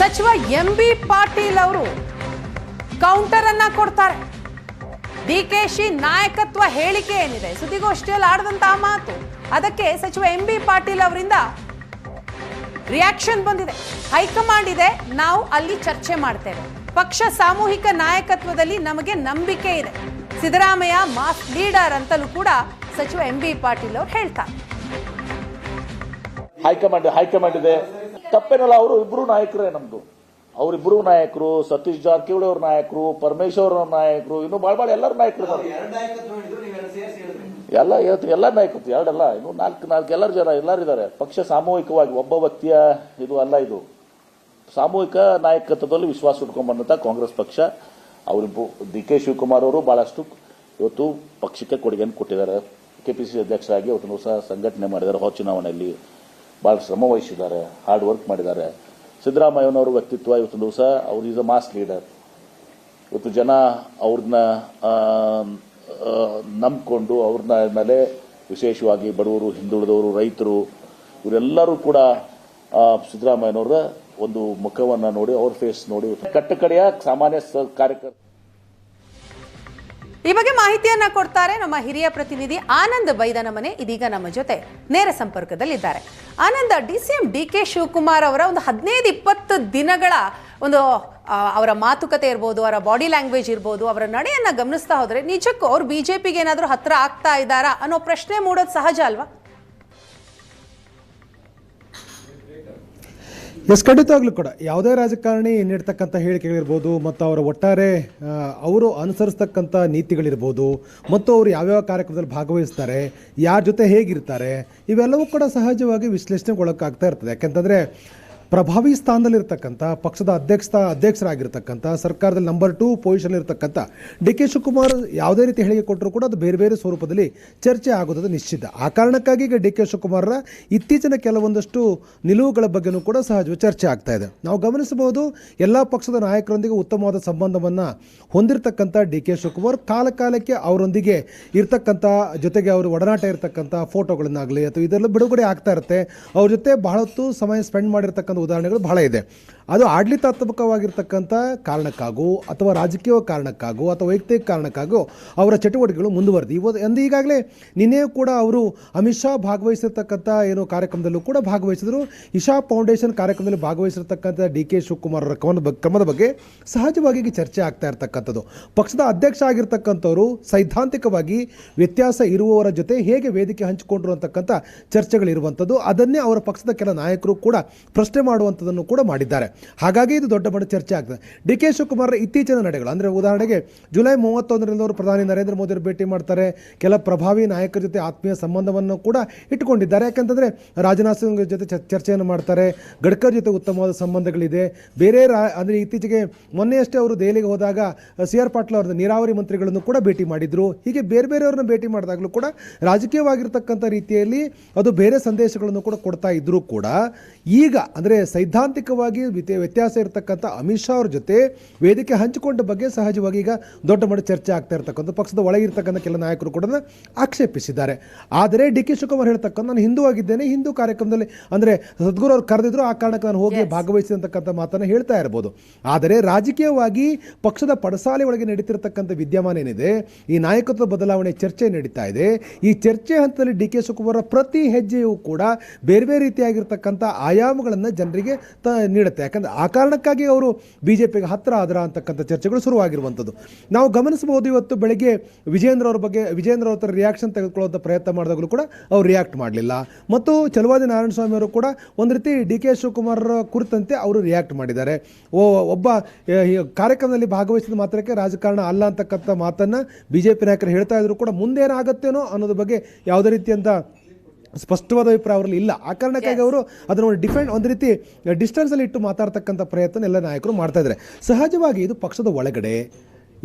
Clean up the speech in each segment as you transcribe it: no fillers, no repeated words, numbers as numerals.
ಸಚಿವ MB ಪಾಟೀಲ್ ಅವರು counter ಅನ್ನ ಕೊಡ್ತಾರೆ. ಡಿಕೆಶಿ ನಾಯಕತ್ವ ಹೇಳಿಕೆ ಏನಿದೆ, ಸುದ್ದಿಗೋಷ್ಠಿಯಲ್ಲಿ ಆಡದಂತಹ ಮಾತು, ಅದಕ್ಕೆ ಸಚಿವ MB ಪಾಟೀಲ್ ಅವರಿಂದ ರಿಯಾಕ್ಷನ್ ಬಂದಿದೆ. ಹೈಕಮಾಂಡ್ ಇದೆ, ನಾವು ಅಲ್ಲಿ ಚರ್ಚೆ ಮಾಡ್ತೇವೆ. ಪಕ್ಷ ಸಾಮೂಹಿಕ ನಾಯಕತ್ವದಲ್ಲಿ ನಮಗೆ ನಂಬಿಕೆ ಇದೆ. ಸಿದ್ದರಾಮಯ್ಯ ಮಾಸ್ ಲೀಡರ್ ಅಂತಲೂ ಕೂಡ ಸಚಿವ MB ಪಾಟೀಲ್ ಅವರು ಹೇಳ್ತಾರೆ. ಹೈಕಮಾಂಡ್ ಇದೆ, ತಪ್ಪೇನಲ್ಲ. ಅವರು ಇಬ್ರು ನಾಯಕರೇ ನಮ್ದು. ಅವರಿಬ್ರು ನಾಯಕರು, ಸತೀಶ್ ಜಾರಕಿಹೊಳಿ ಅವ್ರ ನಾಯಕರು, ಪರಮೇಶ್ವರ್ ಅವ್ರ ನಾಯಕರು, ಇನ್ನು ಬಾಳ ಎಲ್ಲರೂ ನಾಯಕರು. ಎಲ್ಲ ನಾಯಕರು ಎರಡಲ್ಲ, ಇನ್ನು ನಾಲ್ಕು ಎಲ್ಲರಿದ್ದಾರೆ. ಪಕ್ಷ ಸಾಮೂಹಿಕವಾಗಿ ಒಬ್ಬ ವ್ಯಕ್ತಿಯ ಇದು ಅಲ್ಲ, ಇದು ಸಾಮೂಹಿಕ ನಾಯಕತ್ವದಲ್ಲಿ ವಿಶ್ವಾಸ ಇಟ್ಕೊಂಡ್ಬಂದಂತ ಕಾಂಗ್ರೆಸ್ ಪಕ್ಷ. ಅವರಿಬ್ಬರು DK ಶಿವಕುಮಾರ್ ಅವರು ಬಹಳಷ್ಟು ಇವತ್ತು ಪಕ್ಷಕ್ಕೆ ಕೊಡುಗೆಯನ್ನು ಕೊಟ್ಟಿದ್ದಾರೆ. KPCC ಅಧ್ಯಕ್ಷರಾಗಿ ಅವತ್ತು ದಿವಸ ಸಂಘಟನೆ ಮಾಡಿದ್ದಾರೆ. ಹೊಸ ಚುನಾವಣೆಯಲ್ಲಿ ಬಹಳ ಶ್ರಮ ವಹಿಸಿದ್ದಾರೆ, ಹಾರ್ಡ್ ವರ್ಕ್ ಮಾಡಿದ್ದಾರೆ. ಸಿದ್ದರಾಮಯ್ಯನವರ ವ್ಯಕ್ತಿತ್ವ ಇವತ್ತು ದಿವಸ ಅವ್ರು ಈಸ್ ಅ ಮಾಸ್ ಲೀಡರ್. ಇವತ್ತು ಜನ ಅವ್ರನ್ನ ನಂಬಿಕೊಂಡು ಅವ್ರನ್ನ ಮೇಲೆ ವಿಶೇಷವಾಗಿ ಬಡವರು, ಹಿಂದುಳಿದವರು, ರೈತರು ಇವರೆಲ್ಲರೂ ಕೂಡ ಸಿದ್ದರಾಮಯ್ಯನವರ ಒಂದು ಮುಖವನ್ನ ನೋಡಿ, ಅವ್ರ ಫೇಸ್ ನೋಡಿ ಕಟ್ಟಕಡೆಯ ಸಾಮಾನ್ಯ ಕಾರ್ಯಕರ್ತ. ಈ ಬಗ್ಗೆ ಮಾಹಿತಿಯನ್ನ ಕೊಡ್ತಾರೆ ನಮ್ಮ ಹಿರಿಯ ಪ್ರತಿನಿಧಿ ಆನಂದ್ ಬೈದನಮನೆ. ಇದೀಗ ನಮ್ಮ ಜೊತೆ ನೇರ ಸಂಪರ್ಕದಲ್ಲಿದ್ದಾರೆ. ಆನಂದ್, DCM DK ಶಿವಕುಮಾರ್ ಅವರ ಒಂದು 15-20 ದಿನಗಳ ಒಂದು ಅವರ ಮಾತುಕತೆ ಇರ್ಬೋದು, ಅವರ ಬಾಡಿ ಲ್ಯಾಂಗ್ವೇಜ್ ಇರ್ಬೋದು, ಅವರ ನಡೆಯನ್ನ ಗಮನಿಸ್ತಾ ಹೋದ್ರೆ ನಿಜಕ್ಕೂ ಅವ್ರು ಬಿಜೆಪಿಗೆ ಏನಾದರೂ ಹತ್ರ ಆಗ್ತಾ ಇದ್ದಾರಾ ಅನ್ನೋ ಪ್ರಶ್ನೆ ಮೂಡೋದು ಸಹಜ ಅಲ್ವಾ? ಖಂಡಿತವಾಗ್ಲೂ ಕೂಡ ಯಾವುದೇ ರಾಜಕಾರಣಿ ನೀಡ್ತಕ್ಕಂಥ ಹೇಳಿಕೆಗಳಿರ್ಬೋದು ಮತ್ತು ಅವರ ಒಟ್ಟಾರೆ ಅವರು ಅನುಸರಿಸ್ತಕ್ಕಂಥ ನೀತಿಗಳಿರ್ಬೋದು ಮತ್ತು ಅವರು ಯಾವ್ಯಾವ ಕಾರ್ಯಕ್ರಮದಲ್ಲಿ ಭಾಗವಹಿಸ್ತಾರೆ, ಯಾರ ಜೊತೆ ಹೇಗಿರ್ತಾರೆ, ಇವೆಲ್ಲವೂ ಕೂಡ ಸಹಜವಾಗಿ ವಿಶ್ಲೇಷಣೆಗೊಳಕ್ಕಾಗ್ತಾ ಇರ್ತದೆ. ಯಾಕೆಂತಂದರೆ ಪ್ರಭಾವಿ ಸ್ಥಾನದಲ್ಲಿರ್ತಕ್ಕಂಥ ಪಕ್ಷದ ಅಧ್ಯಕ್ಷರಾಗಿರ್ತಕ್ಕಂಥ ಸರ್ಕಾರದಲ್ಲಿ ನಂಬರ್ 2 ಪೊಸಿಷನ್ ಇರತಕ್ಕಂಥ DK ಶಿವಕುಮಾರ್ ಯಾವುದೇ ರೀತಿ ಹೇಳಿಕೆ ಕೊಟ್ಟರೂ ಕೂಡ ಅದು ಬೇರೆ ಬೇರೆ ಸ್ವರೂಪದಲ್ಲಿ ಚರ್ಚೆ ಆಗೋದು ನಿಶ್ಚಿತ. ಆ ಕಾರಣಕ್ಕಾಗಿ ಈಗ DK ಶಿವಕುಮಾರರ ಇತ್ತೀಚಿನ ಕೆಲವೊಂದಷ್ಟು ನಿಲುವುಗಳ ಬಗ್ಗೆನೂ ಕೂಡ ಸಹಜವಾಗಿ ಚರ್ಚೆ ಆಗ್ತಾ ಇದೆ. ನಾವು ಗಮನಿಸಬಹುದು, ಎಲ್ಲ ಪಕ್ಷದ ನಾಯಕರೊಂದಿಗೆ ಉತ್ತಮವಾದ ಸಂಬಂಧವನ್ನು ಹೊಂದಿರತಕ್ಕಂಥ DK ಶಿವಕುಮಾರ್ ಕಾಲಕ್ಕೆ ಅವರೊಂದಿಗೆ ಇರ್ತಕ್ಕಂಥ ಜೊತೆಗೆ ಅವರು ಒಡನಾಟ ಇರತಕ್ಕಂಥ ಫೋಟೋಗಳನ್ನಾಗಲಿ ಅಥವಾ ಇದೆಲ್ಲ ಬಿಡುಗಡೆ ಆಗ್ತಾ ಇರುತ್ತೆ. ಅವ್ರ ಜೊತೆ ಬಹಳ ಹೊತ್ತು ಸಮಯ ಸ್ಪೆಂಡ್ ಮಾಡಿರ್ತಕ್ಕಂಥ ಉದಾಹರಣೆಗಳು ಬಹಳ ಇದೆ. ಅದು ಆಡಳಿತಾತ್ಮಕವಾಗಿರ್ತಕ್ಕಂಥ ಕಾರಣಕ್ಕಾಗೋ ಅಥವಾ ರಾಜಕೀಯ ಕಾರಣಕ್ಕಾಗೋ ಅಥವಾ ವೈಯಕ್ತಿಕ ಕಾರಣಕ್ಕಾಗೋ ಅವರ ಚಟುವಟಿಕೆಗಳು ಮುಂದುವರೆದು ಈಗಾಗಲೇ ನಿನ್ನೆಯೂ ಕೂಡ ಅವರು ಅಮಿತ್ ಶಾ ಭಾಗವಹಿಸಿರ್ತಕ್ಕಂಥ ಏನು ಕಾರ್ಯಕ್ರಮದಲ್ಲೂ ಕೂಡ ಭಾಗವಹಿಸಿದ್ರು. ಇಶಾ ಫೌಂಡೇಶನ್ ಕಾರ್ಯಕ್ರಮದಲ್ಲಿ ಭಾಗವಹಿಸಿರ್ತಕ್ಕಂಥ DK ಶಿವಕುಮಾರ್ ಅವರ ಕ್ರಮದ ಬಗ್ಗೆ ಸಹಜವಾಗಿ ಚರ್ಚೆ ಆಗ್ತಾ ಇರ್ತಕ್ಕಂಥದ್ದು. ಪಕ್ಷದ ಅಧ್ಯಕ್ಷ ಆಗಿರ್ತಕ್ಕಂಥವರು ಸೈದ್ಧಾಂತಿಕವಾಗಿ ವ್ಯತ್ಯಾಸ ಇರುವವರ ಜೊತೆ ಹೇಗೆ ವೇದಿಕೆ ಹಂಚಿಕೊಂಡ್ರು ಅಂತಕ್ಕಂಥ ಚರ್ಚೆಗಳಿರುವಂಥದ್ದು. ಅದನ್ನೇ ಅವರ ಪಕ್ಷದ ಕೆಲ ನಾಯಕರು ಕೂಡ ಪ್ರಶ್ನೆ ಮಾಡುವಂಥದ್ದನ್ನು ಕೂಡ ಮಾಡಿದ್ದಾರೆ. ಹಾಗಾಗಿ ಇದು ದೊಡ್ಡ ಮಟ್ಟ ಚರ್ಚೆ ಆಗ್ತದೆ. DK ಶಿವಕುಮಾರ್ ಇತ್ತೀಚಿನ ನಡೆಗಳು ಅಂದರೆ ಉದಾಹರಣೆಗೆ ಜುಲೈ 31ರಂದು ಅವರು ಪ್ರಧಾನಿ ನರೇಂದ್ರ ಮೋದಿ ಅವರು ಭೇಟಿ ಮಾಡ್ತಾರೆ. ಕೆಲ ಪ್ರಭಾವಿ ನಾಯಕರ ಜೊತೆ ಆತ್ಮೀಯ ಸಂಬಂಧವನ್ನು ಕೂಡ ಇಟ್ಟುಕೊಂಡಿದ್ದಾರೆ. ಯಾಕಂತಂದರೆ ರಾಜನಾಥ್ ಸಿಂಗ್ ಜೊತೆ ಚರ್ಚೆಯನ್ನು ಮಾಡ್ತಾರೆ. ಗಡ್ಕರಿ ಜೊತೆ ಉತ್ತಮವಾದ ಸಂಬಂಧಗಳಿದೆ. ಬೇರೆ ಅಂದರೆ ಇತ್ತೀಚೆಗೆ ಮೊನ್ನೆಯಷ್ಟೇ ಅವರು ದೆಹಲಿಗೆ ಹೋದಾಗ CR ಪಾಟೀಲ್ ಅವರ ನೀರಾವರಿ ಮಂತ್ರಿಗಳನ್ನು ಕೂಡ ಭೇಟಿ ಮಾಡಿದ್ರು. ಹೀಗೆ ಬೇರೆ ಬೇರೆಯವ್ರನ್ನ ಭೇಟಿ ಮಾಡಿದಾಗಲೂ ಕೂಡ ರಾಜಕೀಯವಾಗಿರ್ತಕ್ಕಂಥ ರೀತಿಯಲ್ಲಿ ಅದು ಬೇರೆ ಸಂದೇಶಗಳನ್ನು ಕೂಡ ಕೊಡ್ತಾ ಇದ್ರೂ ಕೂಡ ಈಗ ಅಂದರೆ ಸೈದ್ಧಾಂತಿಕವಾಗಿ ವ್ಯತ್ಯಾಸ ಇರತಕ್ಕಂಥ ಅಮಿತ್ ಶಾ ಅವ್ರ ಜೊತೆ ವೇದಿಕೆ ಹಂಚಿಕೊಂಡ ಬಗ್ಗೆ ಸಹಜವಾಗಿ ಈಗ ದೊಡ್ಡ ಮಟ್ಟ ಚರ್ಚೆ ಆಗ್ತಾ ಇರ್ತಕ್ಕಂಥ ಪಕ್ಷದ ಒಳಗಿರ್ತಕ್ಕಂಥ ಕೆಲ ನಾಯಕರು ಕೂಡ ಆಕ್ಷೇಪಿಸಿದ್ದಾರೆ. ಆದರೆ DK ಶಿವಕುಮಾರ್ ಹೇಳ್ತಕ್ಕಂಥ ನಾನು ಹಿಂದೂ ಆಗಿದ್ದೇನೆ, ಹಿಂದೂ ಕಾರ್ಯಕ್ರಮದಲ್ಲಿ ಅಂದರೆ ಸದ್ಗುರು ಅವ್ರು ಕರೆದಿದ್ರು, ಆ ಕಾರಣಕ್ಕೆ ನಾನು ಹೋಗಿ ಭಾಗವಹಿಸಿದಂತಕ್ಕಂಥ ಮಾತನ್ನು ಹೇಳ್ತಾ ಇರ್ಬೋದು. ಆದರೆ ರಾಜಕೀಯವಾಗಿ ಪಕ್ಷದ ಪಡಸಾಲೆ ಒಳಗೆ ನಡೀತಿರ್ತಕ್ಕಂಥ ವಿದ್ಯಮಾನ ಏನಿದೆ, ಈ ನಾಯಕತ್ವ ಬದಲಾವಣೆ ಚರ್ಚೆ ನಡೀತಾ ಇದೆ. ಈ ಚರ್ಚೆ ಹಂತದಲ್ಲಿ DK ಶಿವಕುಮಾರ್ ಪ್ರತಿ ಹೆಜ್ಜೆಯೂ ಕೂಡ ಬೇರೆ ಬೇರೆ ರೀತಿಯಾಗಿರ್ತಕ್ಕಂಥ ಆಯಾಮಗಳನ್ನು ಜನರಿಗೆ ನೀಡುತ್ತೆ. ಯಾಕಂದರೆ ಆ ಕಾರಣಕ್ಕಾಗಿ ಅವರು ಬಿಜೆಪಿಗೆ ಹತ್ತಿರ ಆದ್ರ ಅಂತಕ್ಕಂಥ ಚರ್ಚೆಗಳು ಶುರುವಾಗಿರುವಂಥದ್ದು ನಾವು ಗಮನಿಸಬಹುದು. ಇವತ್ತು ಬೆಳಗ್ಗೆ ವಿಜೇಂದ್ರ ಅವರ ರಿಯಾಕ್ಷನ್ ತೆಗೆದುಕೊಳ್ಳುವಂಥ ಪ್ರಯತ್ನ ಮಾಡಿದಾಗಲೂ ಕೂಡ ಅವ್ರು ರಿಯಾಕ್ಟ್ ಮಾಡಲಿಲ್ಲ. ಮತ್ತು ಚಲವಾದಿ ನಾರಾಯಣಸ್ವಾಮಿ ಅವರು ಕೂಡ ಒಂದು ರೀತಿ DK ಶಿವಕುಮಾರ್ ಕುರಿತಂತೆ ಅವರು ರಿಯಾಕ್ಟ್ ಮಾಡಿದ್ದಾರೆ. ಒಬ್ಬ ಕಾರ್ಯಕ್ರಮದಲ್ಲಿ ಭಾಗವಹಿಸಿದ ಮಾತ್ರಕ್ಕೆ ರಾಜಕಾರಣ ಅಲ್ಲ ಅಂತಕ್ಕಂಥ ಮಾತನ್ನು ಬಿಜೆಪಿ ನಾಯಕರು ಹೇಳ್ತಾ ಇದ್ರು ಕೂಡ ಮುಂದೇನಾಗತ್ತೇನೋ ಅನ್ನೋದ್ರ ಬಗ್ಗೆ ಯಾವುದೇ ರೀತಿಯಂತ ಸ್ಪಷ್ಟವಾದ ಅಭಿಪ್ರಾಯ ಅವರಲ್ಲಿ ಇಲ್ಲ. ಆ ಕಾರಣಕ್ಕಾಗಿ ಅವರು ಅದನ್ನು ಒಂದು ರೀತಿ ಡಿಸ್ಟೆನ್ಸಲ್ಲಿ ಇಟ್ಟು ಮಾತಾಡ್ತಕ್ಕಂಥ ಪ್ರಯತ್ನ ಎಲ್ಲ ನಾಯಕರು ಮಾಡ್ತಾ ಇದ್ದಾರೆ. ಸಹಜವಾಗಿ ಇದು ಪಕ್ಷದ ಒಳಗಡೆ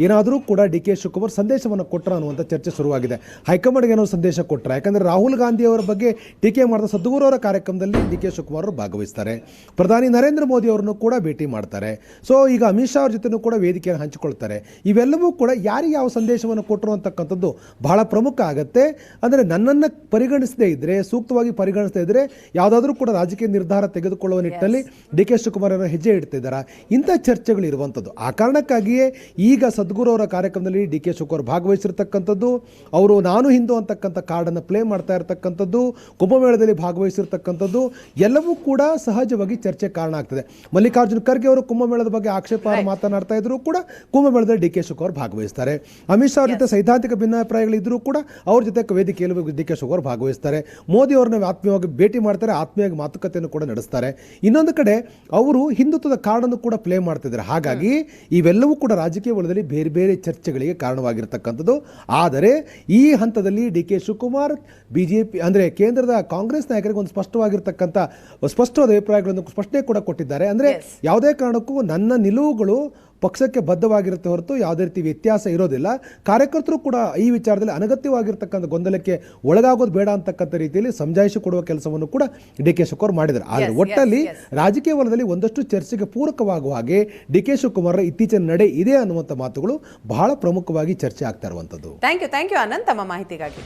ಏನಾದರೂ ಕೂಡ ಡಿ ಕೆ ಶಿವಕುಮಾರ್ ಸಂದೇಶವನ್ನು ಕೊಟ್ಟರು ಅನ್ನುವಂಥ ಚರ್ಚೆ ಶುರುವಾಗಿದೆ. ಹೈಕಮಾಂಡ್ಗೆ ಏನೋ ಸಂದೇಶ ಕೊಟ್ಟರೆ, ಯಾಕಂದರೆ ರಾಹುಲ್ ಗಾಂಧಿ ಅವರ ಬಗ್ಗೆ ಟೀಕೆ ಮಾಡಿದ ಸದ್ಗುರು ಅವರ ಕಾರ್ಯಕ್ರಮದಲ್ಲಿ ಡಿ ಕೆ ಶಿವಕುಮಾರ್ ಅವರು ಭಾಗವಹಿಸ್ತಾರೆ. ಪ್ರಧಾನಿ ನರೇಂದ್ರ ಮೋದಿ ಅವರನ್ನು ಕೂಡ ಭೇಟಿ ಮಾಡ್ತಾರೆ. ಸೊ ಈಗ ಅಮಿತ್ ಶಾ ಅವ್ರ ಜೊತೆನೂ ಕೂಡ ವೇದಿಕೆಯನ್ನು ಹಂಚಿಕೊಳ್ತಾರೆ. ಇವೆಲ್ಲವೂ ಕೂಡ ಯಾರಿಗೆ ಯಾವ ಸಂದೇಶವನ್ನು ಕೊಟ್ಟರು ಅಂತಕ್ಕಂಥದ್ದು ಬಹಳ ಪ್ರಮುಖ ಆಗುತ್ತೆ. ಅಂದರೆ ನನ್ನನ್ನು ಪರಿಗಣಿಸದೇ ಇದ್ದರೆ, ಸೂಕ್ತವಾಗಿ ಪರಿಗಣಿಸದೇ ಇದ್ದರೆ ಯಾವುದಾದ್ರೂ ಕೂಡ ರಾಜಕೀಯ ನಿರ್ಧಾರ ತೆಗೆದುಕೊಳ್ಳುವ ನಿಟ್ಟಿನಲ್ಲಿ ಡಿ ಕೆ ಶಿವಕುಮಾರ್ ಅವರು ಹೆಜ್ಜೆ ಇಡ್ತಿದ್ದಾರೆ. ಇಂಥ ಚರ್ಚೆಗಳು ಇರುವಂಥದ್ದು. ಆ ಕಾರಣಕ್ಕಾಗಿಯೇ ಈಗ ಸದ್ಗುರು ಅವರ ಕಾರ್ಯಕ್ರಮದಲ್ಲಿ ಡಿ ಕೆ ಶಿವಕುಮಾರ್ ಭಾಗವಹಿಸಿರ್ತಕ್ಕಂಥದ್ದು, ಅವರು ನಾನು ಹಿಂದೂ ಅಂತಕ್ಕಂಥ ಕಾರ್ಡನ್ನು ಪ್ಲೇ ಮಾಡ್ತಾ ಇರತಕ್ಕಂಥದ್ದು, ಕುಂಭಮೇಳದಲ್ಲಿ ಭಾಗವಹಿಸಿರ್ತಕ್ಕಂಥದ್ದು ಎಲ್ಲವೂ ಕೂಡ ಸಹಜವಾಗಿ ಚರ್ಚೆ ಕಾರಣ ಆಗ್ತದೆ. ಮಲ್ಲಿಕಾರ್ಜುನ್ ಖರ್ಗೆ ಅವರು ಕುಂಭಮೇಳದ ಬಗ್ಗೆ ಆಕ್ಷೇಪಾರ್ಹ ಮಾತನಾಡ್ತಾ ಇದ್ರು ಕೂಡ ಕುಂಭಮೇಳದಲ್ಲಿ ಡಿ ಕೆ ಶಿವಕುಮಾರ್ ಭಾಗವಹಿಸ್ತಾರೆ. ಅಮಿತ್ ಶಾ ಅವ್ರ ಜೊತೆ ಸೈದ್ಧಾಂತಿಕ ಭಿನ್ನಾಭಿಪ್ರಾಯಗಳಿದ್ರೂ ಕೂಡ ಅವ್ರ ಜೊತೆ ವೇದಿಕೆಯಲ್ಲಿ ಡಿ ಕೆ ಶಿವಕುಮಾರ್ ಭಾಗವಹಿಸ್ತಾರೆ. ಮೋದಿ ಅವ್ರನ್ನ ಆತ್ಮೀಯವಾಗಿ ಭೇಟಿ ಮಾಡ್ತಾರೆ, ಆತ್ಮೀಯವಾಗಿ ಮಾತುಕತೆಯನ್ನು ಕೂಡ ನಡೆಸ್ತಾರೆ. ಇನ್ನೊಂದು ಕಡೆ ಅವರು ಹಿಂದುತ್ವದ ಕಾರ್ಡನ್ನು ಕೂಡ ಪ್ಲೇ ಮಾಡ್ತಿದ್ದಾರೆ. ಹಾಗಾಗಿ ಇವೆಲ್ಲವೂ ಕೂಡ ರಾಜಕೀಯ ವಲಯದಲ್ಲಿ ಬೇರೆ ಬೇರೆ ಚರ್ಚೆಗಳಿಗೆ ಕಾರಣವಾಗಿರ್ತಕ್ಕಂಥದ್ದು. ಆದರೆ ಈ ಹಂತದಲ್ಲಿ ಡಿ ಕೆ ಶಿವಕುಮಾರ್ ಬಿಜೆಪಿ ಅಂದರೆ ಕೇಂದ್ರದ ಕಾಂಗ್ರೆಸ್ ನಾಯಕರಿಗೆ ಒಂದು ಸ್ಪಷ್ಟವಾದ ಅಭಿಪ್ರಾಯಗಳನ್ನು ಸ್ಪಷ್ಟನೆ ಕೂಡ ಕೊಟ್ಟಿದ್ದಾರೆ. ಅಂದರೆ ಯಾವುದೇ ಕಾರಣಕ್ಕೂ ನನ್ನ ನಿಲುವುಗಳು ಪಕ್ಷಕ್ಕೆ ಬದ್ಧವಾಗಿರುತ್ತೆ ಹೊರತು ಯಾವುದೇ ರೀತಿ ವ್ಯತ್ಯಾಸ ಇರೋದಿಲ್ಲ. ಕಾರ್ಯಕರ್ತರು ಕೂಡ ಈ ವಿಚಾರದಲ್ಲಿ ಅನಗತ್ಯವಾಗಿರ್ತಕ್ಕಂಥ ಗೊಂದಲಕ್ಕೆ ಒಳಗಾಗೋದು ಬೇಡ ಅಂತಕ್ಕಂಥ ರೀತಿಯಲ್ಲಿ ಸಮಜಾಯಿಷಿ ಕೊಡುವ ಕೆಲಸವನ್ನು ಕೂಡ ಡಿ ಕೆ ಶಿವಕುಮಾರ್ ಮಾಡಿದ್ದಾರೆ. ಆದರೆ ಒಟ್ಟಲ್ಲಿ ರಾಜಕೀಯ ವಲಯದಲ್ಲಿ ಒಂದಷ್ಟು ಚರ್ಚೆಗೆ ಪೂರಕವಾಗುವ ಹಾಗೆ ಡಿ ಕೆ ಶಿವಕುಮಾರ್ ಇತ್ತೀಚಿನ ನಡೆ ಇದೆ ಅನ್ನುವಂಥ ಮಾತುಗಳು ಬಹಳ ಪ್ರಮುಖವಾಗಿ ಚರ್ಚೆ ಆಗ್ತಾ ಇರುವಂಥದ್ದು. ಥ್ಯಾಂಕ್ ಯು ಅನಂತ್ ತಮ್ಮ ಮಾಹಿತಿಗಾಗಿ.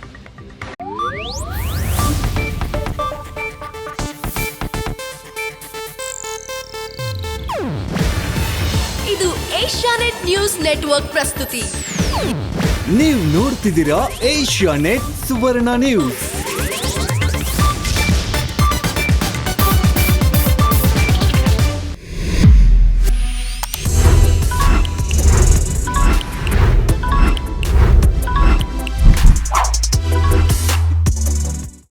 ಇದು ಏಷ್ಯಾನೆಟ್ ನ್ಯೂಸ್ ನೆಟ್ವರ್ಕ್ ಪ್ರಸ್ತುತಿ. ನೀವು ನೋಡ್ತಿದ್ದೀರಾ ಏಷ್ಯಾನೆಟ್ ಸುವರ್ಣ ನ್ಯೂಸ್.